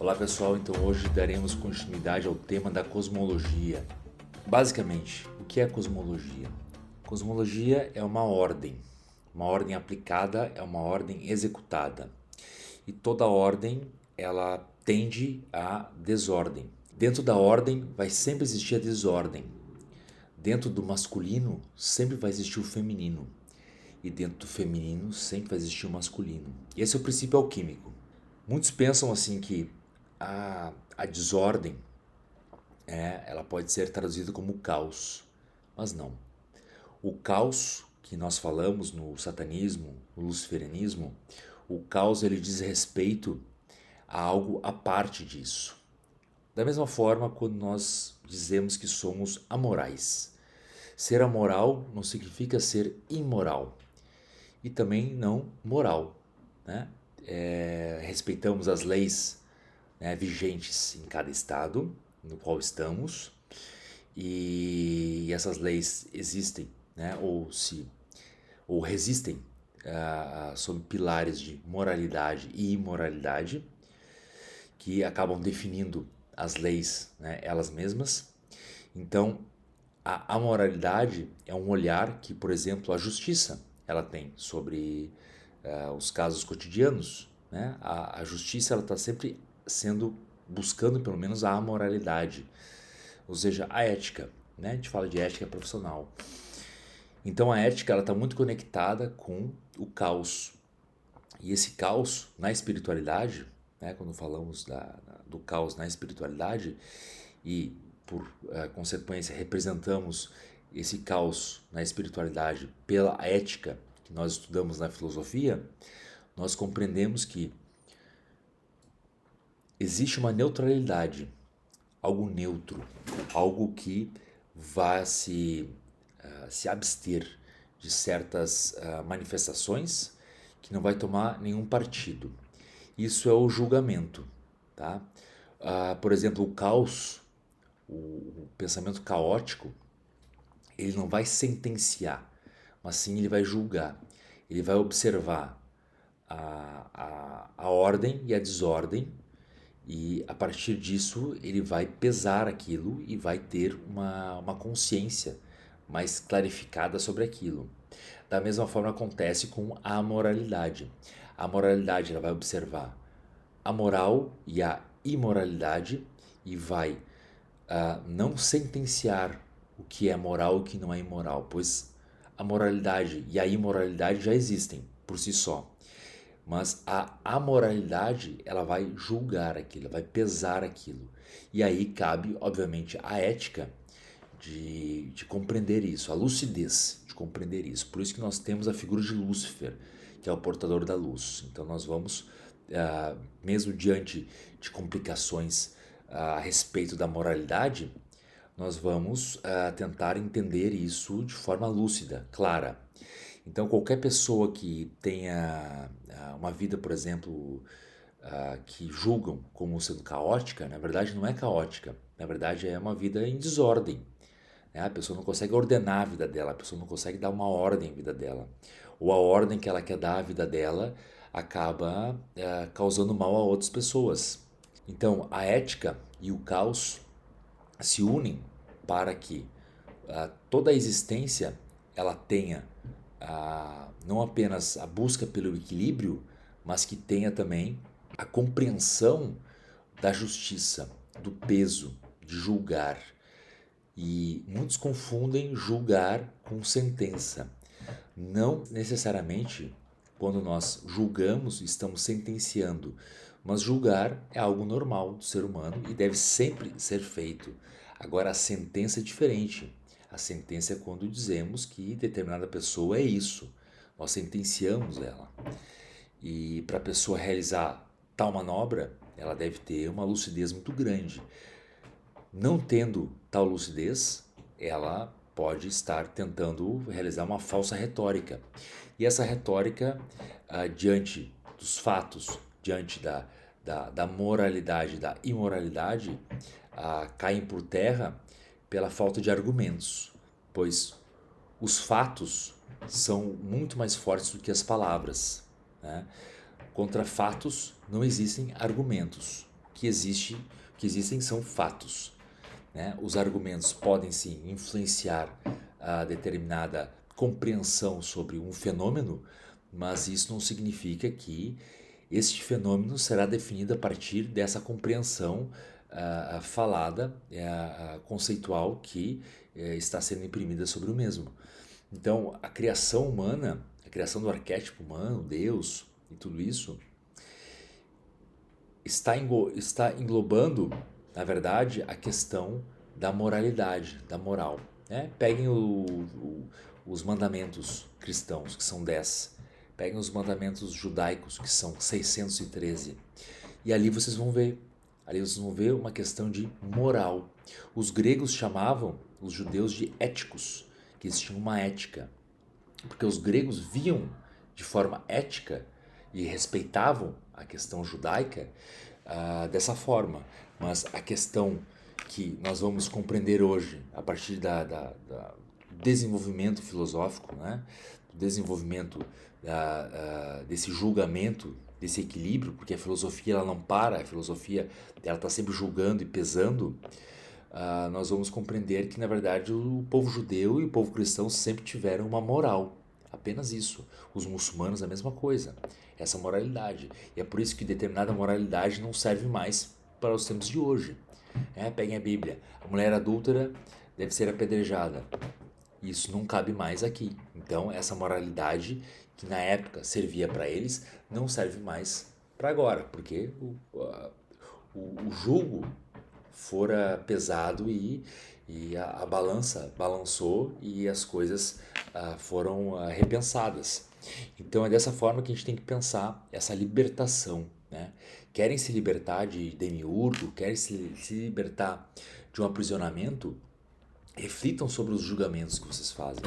Olá pessoal, então hoje daremos continuidade ao tema da cosmologia. Basicamente, o que é cosmologia? Cosmologia é uma ordem aplicada é uma ordem executada. E toda ordem ela tende à desordem. Dentro da ordem vai sempre existir a desordem. Dentro do masculino sempre vai existir o feminino. E dentro do feminino sempre vai existir o masculino. Esse é o princípio alquímico. Muitos pensam assim que a desordem ela pode ser traduzida como caos, mas não. O caos que nós falamos no satanismo, no luciferianismo, o caos ele diz respeito a algo à parte disso. Da mesma forma, quando nós dizemos que somos amorais. Ser amoral não significa ser imoral e também não moral, né? Respeitamos as leis, né, vigentes em cada estado no qual estamos e essas leis existem, né, ou resistem sob pilares de moralidade e imoralidade que acabam definindo as leis, né, elas mesmas. Então, a amoralidade é um olhar que, por exemplo, a justiça ela tem sobre os casos cotidianos, né? A justiça ela está sempre buscando pelo menos a amoralidade, ou seja, a ética, né? A gente fala de ética profissional. Então a ética ela está muito conectada com o caos. E esse caos na espiritualidade, né? Quando falamos do caos na espiritualidade e por consequência representamos esse caos na espiritualidade pela ética que nós estudamos na filosofia, nós compreendemos que existe uma neutralidade, algo neutro, algo que vai se abster de certas manifestações, que não vai tomar nenhum partido. Isso é o julgamento, tá? Por exemplo, o caos, o pensamento caótico, ele não vai sentenciar, mas sim ele vai julgar. Ele vai observar a ordem e a desordem e a partir disso ele vai pesar aquilo e vai ter uma consciência mais clarificada sobre aquilo. Da mesma forma acontece com a moralidade. A moralidade ela vai observar a moral e a imoralidade e vai não sentenciar o que é moral e o que não é imoral, pois a moralidade e a imoralidade já existem por si só. Mas a amoralidade, ela vai julgar aquilo, vai pesar aquilo. E aí cabe, obviamente, a ética de compreender isso, a lucidez de compreender isso. Por isso que nós temos a figura de Lúcifer, que é o portador da luz. Então nós vamos, mesmo diante de complicações a respeito da moralidade, nós vamos tentar entender isso de forma lúcida, clara. Então, qualquer pessoa que tenha uma vida, por exemplo, que julgam como sendo caótica, na verdade não é caótica, na verdade é uma vida em desordem. Né? A pessoa não consegue ordenar a vida dela, a pessoa não consegue dar uma ordem à vida dela. Ou a ordem que ela quer dar à vida dela acaba causando mal a outras pessoas. Então, a ética e o caos se unem para que toda a existência ela tenha não apenas a busca pelo equilíbrio, mas que tenha também a compreensão da justiça, do peso, de julgar. E muitos confundem julgar com sentença. Não necessariamente quando nós julgamos estamos sentenciando, mas julgar é algo normal do ser humano e deve sempre ser feito. Agora a sentença é diferente. A sentença é quando dizemos que determinada pessoa é isso. Nós sentenciamos ela. E para a pessoa realizar tal manobra, ela deve ter uma lucidez muito grande. Não tendo tal lucidez, ela pode estar tentando realizar uma falsa retórica. E essa retórica, diante dos fatos, diante da moralidade, da imoralidade, caem por terra pela falta de argumentos, pois os fatos são muito mais fortes do que as palavras. Né? Contra fatos não existem argumentos. O que existem são fatos, né? Os argumentos podem sim influenciar a determinada compreensão sobre um fenômeno, mas isso não significa que este fenômeno será definido a partir dessa compreensão falada, conceitual que está sendo imprimida sobre o mesmo. Então, a criação humana, a criação do arquétipo humano, Deus e tudo isso, está englobando, na verdade, a questão da moralidade, da moral. Né? Peguem os mandamentos cristãos, que são 10. Peguem os mandamentos judaicos, que são 613. E ali vocês vão ver uma questão de moral. Os gregos chamavam os judeus de éticos, que eles tinham uma ética. Porque os gregos viam de forma ética e respeitavam a questão judaica dessa forma. Mas a questão que nós vamos compreender hoje, a partir do desenvolvimento filosófico, né? Do desenvolvimento desse julgamento, desse equilíbrio, porque a filosofia ela não para, a filosofia ela está sempre julgando e pesando, nós vamos compreender que, na verdade, o povo judeu e o povo cristão sempre tiveram uma moral. Apenas isso. Os muçulmanos a mesma coisa. Essa moralidade. E é por isso que determinada moralidade não serve mais para os tempos de hoje. Peguem a Bíblia. A mulher adúltera deve ser apedrejada. Isso não cabe mais aqui. Então, essa moralidade que na época servia para eles não serve mais para agora, porque o jugo fora pesado e a balança balançou e as coisas foram repensadas. Então é dessa forma que a gente tem que pensar essa libertação, né? Querem se libertar de demiurgo, querem se libertar de um aprisionamento, reflitam sobre os julgamentos que vocês fazem.